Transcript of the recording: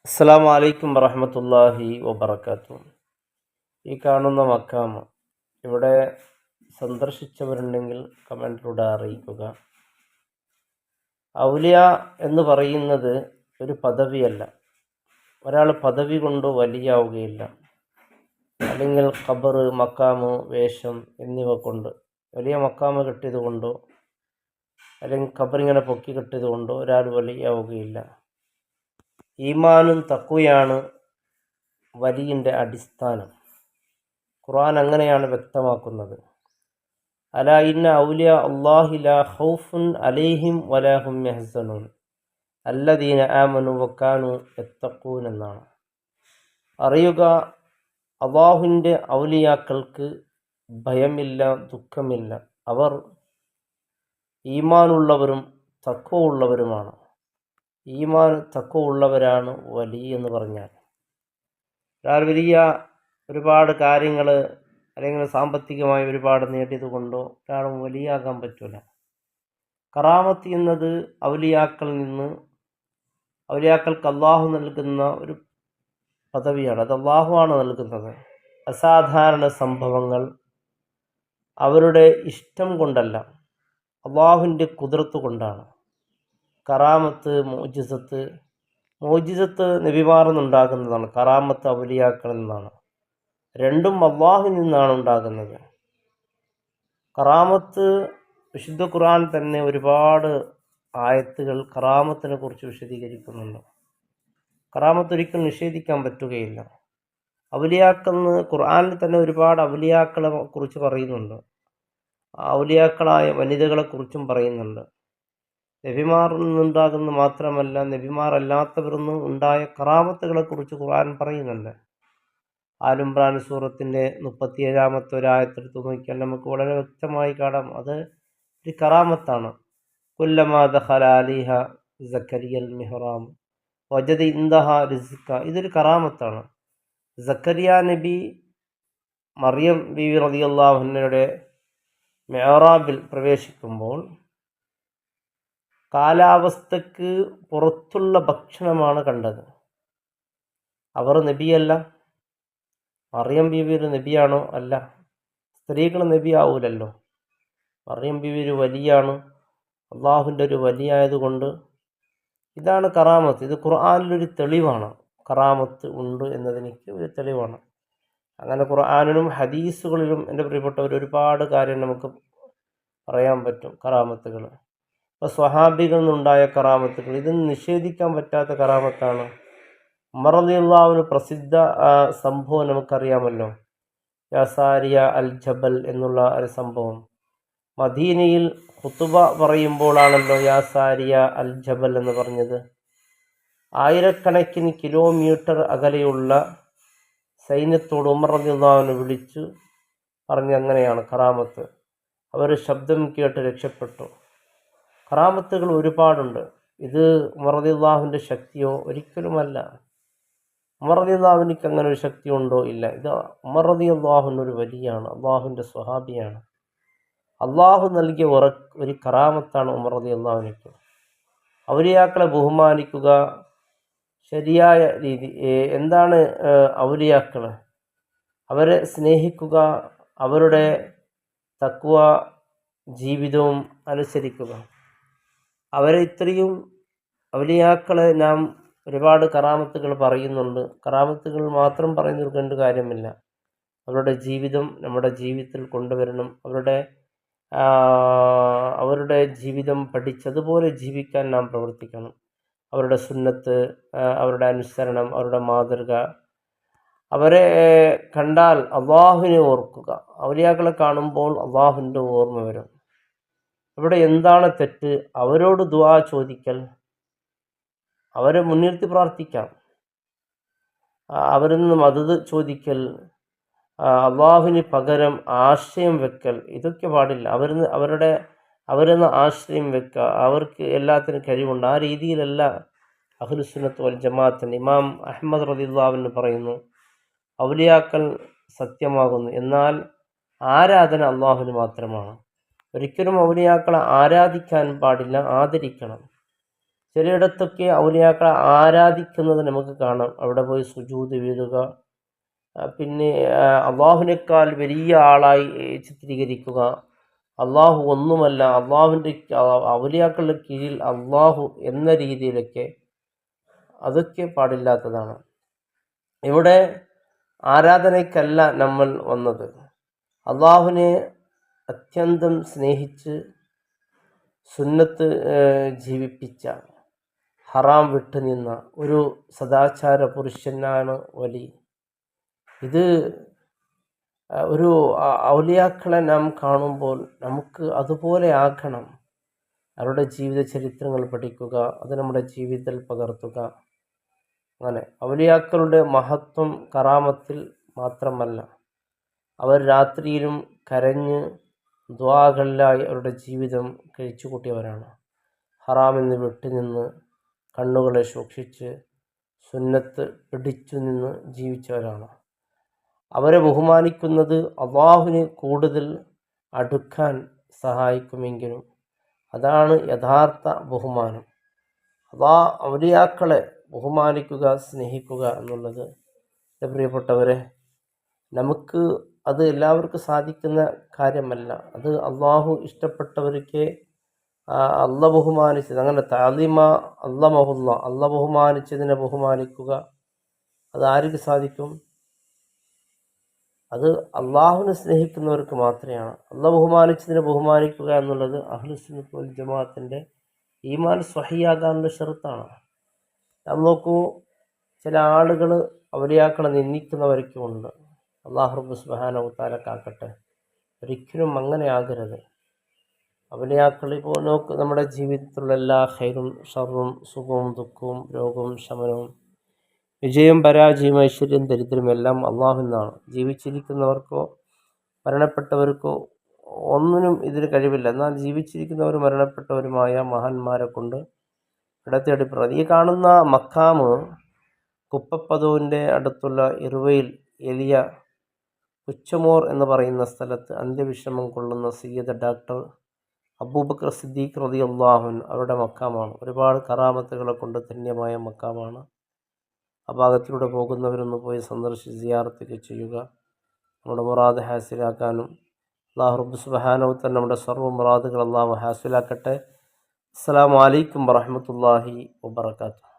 അസ്സലാമു അലൈക്കും വറഹ്മത്തുള്ളാഹി വബറകാതുഹു. ഈ കാണുന്ന മക്കാമ് ഇവിടെ സന്ദർശിച്ചവരുണ്ടെങ്കിൽ കമൻറ്റിലൂടെ അറിയിക്കുക. ഔലിയ എന്ന് പറയുന്നത് ഒരു പദവിയല്ല. ഒരാൾ പദവി കൊണ്ട് വലിയാവുകയില്ല. അല്ലെങ്കിൽ ഖബർ, മക്കാമ്, വേഷം എന്നിവ കൊണ്ട് വലിയ മക്കാമ് കിട്ടിയത് കൊണ്ടോ അല്ലെങ്കിൽ ഖബറിങ്ങനെ പൊക്കി കിട്ടിയത് കൊണ്ടോ ഒരാൾ വലിയാവുകയില്ല. ഈമാനും തഖ്വയാണ് വലിയിൻ്റെ അടിസ്ഥാനം. ഖുർആൻ അങ്ങനെയാണ് വ്യക്തമാക്കുന്നത്. അലാ ഇന്ന ഔലിയ അല്ലാഹി ലാ ഖൗഫുൻ അലൈഹിം വലാ ഹും യഹ്സനൂൻ അല്ലദീന ആമനു വകാനു യത്തഖൂൻ എന്നാണ്. അറിയുക, അല്ലാഹുവിൻ്റെ ഔലിയാക്കൾക്ക് ഭയമില്ല, ദുഃഖമില്ല. അവർ ഈമാനുള്ളവരും തഖ്വ ഉള്ളവരുമാണ്. ഈമാൻ തഖ്വ ഉള്ളവരാണ് വലി എന്ന് പറഞ്ഞാൽ. ഒരാൾ വലിയ ഒരുപാട് കാര്യങ്ങൾ അല്ലെങ്കിൽ സാമ്പത്തികമായി ഒരുപാട് നേടിയത് കൊണ്ടോ ഒരാൾ വലിയാകാൻ പറ്റില്ല. കറാമത്ത് എന്നത് ഔലിയാക്കൾക്ക് അള്ളാഹു നൽകുന്ന ഒരു പദവിയാണ്. അത് അള്ളാഹുവാണ് നൽകുന്നത്. അസാധാരണ സംഭവങ്ങൾ അവരുടെ ഇഷ്ടം കൊണ്ടല്ല, അള്ളാഹുവിൻ്റെ ഖുദ്റത്ത് കൊണ്ടാണ്. കറാമത്ത്, മോജിസത്ത് നബിമാറിൽ നിന്നുണ്ടാകുന്നതാണ്. കറാമത്ത് ഔലിയാക്കളിൽ നിന്നാണ്. രണ്ടും അള്ളാഹുവിൽ നിന്നാണ് ഉണ്ടാകുന്നത്. കറാമത്ത് വിശുദ്ധ ഖുർആൻ തന്നെ ഒരുപാട് ആയത്തുകൾ കറാമത്തിനെ കുറിച്ച് വിശദീകരിക്കുന്നുണ്ട്. കറാമത്ത് ഒരിക്കലും നിഷേധിക്കാൻ പറ്റുകയില്ല. ഔലിയാക്കളെന്ന് ഖുർആനിൽ തന്നെ ഒരുപാട് ഔലിയാക്കളെ കുറിച്ച് പറയുന്നുണ്ട്. ഔലിയാക്കളായ വനിതകളെ കുറിച്ചും പറയുന്നുണ്ട്. നബിമാറിൽ നിന്നുണ്ടാകുന്ന മാത്രമല്ല, നബിമാരല്ലാത്തവരിൽ നിന്ന് ഉണ്ടായ കറാമത്തുകളെ കുറിച്ച് ഖുർആൻ പറയുന്നുണ്ട്. ആൽ-ഇംറാൻ സൂറത്തിൻ്റെ 37-ാമത്തെ ഒരായത്തെടുത്ത് നോക്കിയാൽ നമുക്ക് വളരെ വ്യക്തമായി കാണാം. അത് ഒരു കറാമത്താണ്. കുല്ലമാ ദഖല അലൈഹ സക്കരിയൽ മിഹ്റാം വജദ ഇൻദഹ റിസ്ക. ഇതൊരു കറാമത്താണ്. സക്കരിയ നബി മറിയം ബീവി റളിയല്ലാഹു അൻഹയുടെ മിഅ്റാബിൽ പ്രവേശിക്കുമ്പോൾ കാലാവസ്ഥക്ക് പുറത്തുള്ള ഭക്ഷണമാണ് കണ്ടത്. അവർ നബിയല്ല. മറിയം ബീവി ഒരു നബിയാണോ? അല്ല. സ്ത്രീകൾ നബിയാവൂലല്ലോ. മറിയം ബീവി ഒരു വലിയാണ്, അള്ളാഹുവിൻ്റെ ഒരു വലിയായതുകൊണ്ട് ഇതാണ് കറാമത്ത്. ഇത് ഖുർആനിലൊരു തെളിവാണ്. കറാമത്ത് ഉണ്ട് എന്നതിനേക്ക് ഒരു തെളിവാണ്. അങ്ങനെ ഖുർആനിലും ഹദീസുകളിലും എൻ്റെ പ്രിയപ്പെട്ടവർ ഒരുപാട് കാര്യം നമുക്ക് പറയാൻ പറ്റും. കറാമത്തുകൾ, ഇപ്പോൾ സ്വഹാബികളിൽ നിന്നുണ്ടായ കറാമത്തുകൾ, ഇത് നിഷേധിക്കാൻ പറ്റാത്ത കറാമത്താണ്. ഉമർ റളിയല്ലാഹു അൻഹു പ്രസിദ്ധ സംഭവം നമുക്കറിയാമല്ലോ. യാസാരിയ അൽ ജബൽ എന്നുള്ള ഒരു സംഭവം. മദീനയിൽ ഖുതുബ പറയുമ്പോഴാണല്ലോ യാസാരിയ അൽ ജബൽ എന്ന് പറഞ്ഞത്. ആയിരക്കണക്കിന് കിലോമീറ്റർ അകലെയുള്ള സൈന്യത്തോട് ഉമർ റളിയല്ലാഹു അൻഹു വിളിച്ചു പറഞ്ഞ് അങ്ങനെയാണ് കറാമത്ത്. അവർ ശബ്ദം കേട്ട് രക്ഷപ്പെട്ടു. കറാമത്തുകൾ ഒരുപാടുണ്ട്. ഇത് ഉമർ റളിയല്ലാഹുവിൻ്റെ ശക്തിയോ? ഒരിക്കലുമല്ല. ഉമർ റളിയല്ലാഹുവിന് അങ്ങനെ ഒരു ശക്തി ഉണ്ടോ? ഇല്ല. ഇത് ഉമർ റളിയല്ലാഹു ഒരു വലിയാണ്, അള്ളാഹുവിൻ്റെ സ്വഹാബിയാണ്. അള്ളാഹു നൽകിയ ഒരു കറാമത്താണ് ഉമർ റളിയല്ലാഹുവിന്. ഔലിയാക്കളെ ബഹുമാനിക്കുക ശരിയായ രീതി. എന്താണ് ഔലിയാക്കൾ? അവരെ സ്നേഹിക്കുക, അവരുടെ തഖ്വ ജീവിതവും അനുസരിക്കുക. അവരെ ഇത്രയും ഔലിയാക്കളെ നാം ഒരുപാട് കറാമത്തുകൾ പറയുന്നുണ്ട്. കറാമത്തുകൾ മാത്രം പറഞ്ഞു തീർക്കേണ്ട കാര്യമില്ല. അവരുടെ ജീവിതം നമ്മുടെ ജീവിതത്തിൽ കൊണ്ടുവരണം. അവരുടെ ജീവിതം പഠിച്ചതുപോലെ ജീവിക്കാൻ നാം പ്രവർത്തിക്കണം. അവരുടെ സുന്നത്ത്, അവരുടെ അനുസരണം, അവരുടെ മാതൃക, അവരെ കണ്ടാൽ അള്ളാഹുവിനെ ഓർക്കുക. ഔലിയാക്കളെ കാണുമ്പോൾ അള്ളാഹുവിൻ്റെ ഓർമ്മ വരും. ഇവിടെ എന്താണ് തെറ്റ്? അവരോട് ദുആ ചോദിക്കൽ, അവരെ മുൻനിർത്തി പ്രാർത്ഥിക്കാം. അവരിൽ നിന്ന് മദദ് ചോദിക്കൽ, അള്ളാഹുവിന് പകരം ആശ്രയം വെക്കൽ, ഇതൊക്കെ പാടില്ല. അവരിൽ നിന്ന് ആശ്രയം വെക്കുക. അവർക്ക് എല്ലാത്തിനും കഴിവുണ്ട്. ആ രീതിയിലല്ല അഹ്ലുസുന്നത്ത് വൽ ജമാഅത്ത്. ഇമാം അഹ്മദ് റളിയല്ലാഹു അൻഹു പറയുന്നു, ഔലിയാക്കൾ സത്യമാകുന്നു, എന്നാൽ ആരാധന അള്ളാഹുവിന് മാത്രമാണ്. ഒരിക്കലും ഔലിയാക്കളെ ആരാധിക്കാൻ പാടില്ല, ആദരിക്കണം. ചിലയിടത്തൊക്കെ ഔലിയാക്കളെ ആരാധിക്കുന്നത് നമുക്ക് കാണാം. അവിടെ പോയി സുജൂദ് വീഴുക, പിന്നെ അള്ളാഹുവിനേക്കാൾ വലിയ ആളായി ചിത്രീകരിക്കുക, അള്ളാഹു ഒന്നുമല്ല, അള്ളാഹുവിൻ്റെ ഔലിയാക്കളുടെ കീഴിൽ അള്ളാഹു എന്ന രീതിയിലൊക്കെ, അതൊക്കെ പാടില്ലാത്തതാണ്. ഇവിടെ ആരാധനയ്ക്കല്ല നമ്മൾ വന്നത്. അള്ളാഹുവിനെ അത്യന്തം സ്നേഹിച്ച് സുന്നത്ത് ജീവിപ്പിച്ച, ഹറാം വിട്ടുനിന്ന ഒരു സദാചാര പുരുഷനാണ് വലി. ഇത് ഒരു ഔലിയാക്കളെ നാം കാണുമ്പോൾ നമുക്ക് അതുപോലെ ആക്കണം. അവരുടെ ജീവിത ചരിത്രങ്ങൾ പഠിക്കുക, അത് നമ്മുടെ ജീവിതത്തിൽ പകർത്തുക. അങ്ങനെ ഔലിയാക്കളുടെ മഹത്വം കറാമത്തിൽ മാത്രമല്ല, അവർ രാത്രിയിലും കരഞ്ഞ് ദ്വാകളിലായി അവരുടെ ജീവിതം കഴിച്ചു കൂട്ടിയവരാണ്. ഹറാമെന്ന് വിട്ടുനിന്ന് കണ്ണുകളെ സൂക്ഷിച്ച് സുന്നത്ത് പിടിച്ചു നിന്ന് ജീവിച്ചവരാണ്. അവരെ ബഹുമാനിക്കുന്നത് അള്ളാഹുവിന് കൂടുതൽ അടുക്കാൻ സഹായിക്കുമെങ്കിലും അതാണ് യഥാർത്ഥ ബഹുമാനം. ഔലിയാക്കളെ ബഹുമാനിക്കുക, സ്നേഹിക്കുക എന്നുള്ളത് എൻ്റെ പ്രിയപ്പെട്ടവരെ, നമുക്ക് അത് എല്ലാവർക്കും സാധിക്കുന്ന കാര്യമല്ല. അത് അള്ളാഹു ഇഷ്ടപ്പെട്ടവർക്ക് അല്ല ബഹുമാനിച്ചത്, അങ്ങനെ താലിമ അള്ളമഹുല്ല, അല്ല ബഹുമാനിച്ചതിനെ ബഹുമാനിക്കുക, അത് ആർക്ക് സാധിക്കും? അത് അള്ളാഹുവിനെ സ്നേഹിക്കുന്നവർക്ക് മാത്രമാണ്. അല്ല ബഹുമാനിച്ചതിനെ ബഹുമാനിക്കുക എന്നുള്ളത് അഹ്ലുസുന്നത്ത് വൽ ജമാഅത്തിൻ്റെ ഈമാൻ സ്വഹിയാകാനുള്ള ഷർത്താണ്. നാം നോക്കൂ, ചില ആളുകൾ ഔലിയാക്കളെ നിന്ദിക്കുന്നവരൊക്കെയുണ്ട്. അല്ലാഹു റബ്ബ് സുബ്ഹാനഹു വതആല കാക്കട്ടെ. ഒരിക്കലും അങ്ങനെ ആകരുത്. ഔലിയാക്കൾ ഇപ്പോൾ നോക്ക്, നമ്മുടെ ജീവിതത്തിലുള്ള എല്ലാ ഖൈറും ഷർറും, സുഖവും ദുഃഖവും, രോഗവും ശമനവും, വിജയം പരാജയം, ഐശ്വര്യം ദരിദ്രം എല്ലാം അള്ളാഹുവിൽ നിന്നാണ്. ജീവിച്ചിരിക്കുന്നവർക്കോ മരണപ്പെട്ടവർക്കോ ഒന്നിനും ഇതിന് കഴിവില്ല. എന്നാൽ ജീവിച്ചിരിക്കുന്നവരും മരണപ്പെട്ടവരുമായ മഹാന്മാരെ കൊണ്ട് ഇടത്തേടി പ്രതി. ഈ കാണുന്ന മക്കാമ് കുപ്പപ്പതുവിൻ്റെ അടുത്തുള്ള ഇറുവയിൽ എലിയ ഉച്ചമോർ എന്ന് പറയുന്ന സ്ഥലത്ത് അന്ത്യവിശ്രമം കൊള്ളുന്ന സയ്യിദ് ഡോക്ടർ അബൂബക്കർ സിദ്ദീഖ് റളിയല്ലാഹു അൻഹു അവരുടെ മക്കാമാണ്. ഒരുപാട് കറാമത്തുകളെ കൊണ്ട് ധന്യമായ മക്കാമാണ്. ആ ഭാഗത്തിലൂടെ പോകുന്നവരൊന്ന് പോയി സന്ദർശിച്ച് സിയാറത്തൊക്കെ ചെയ്യുക. നമ്മുടെ മുറാദ് ഹാസിലാക്കാനും അല്ലാഹു റബ്ബ് സുബ്ഹാനഹു വ തആല നമ്മുടെ സർവ്വ മുറാദുകൾ അല്ലാഹു ഹാസിലാക്കട്ടെ. അസ്സലാമു അലൈക്കും വറഹ്മത്തുള്ളാഹി വബറകാതുഹു.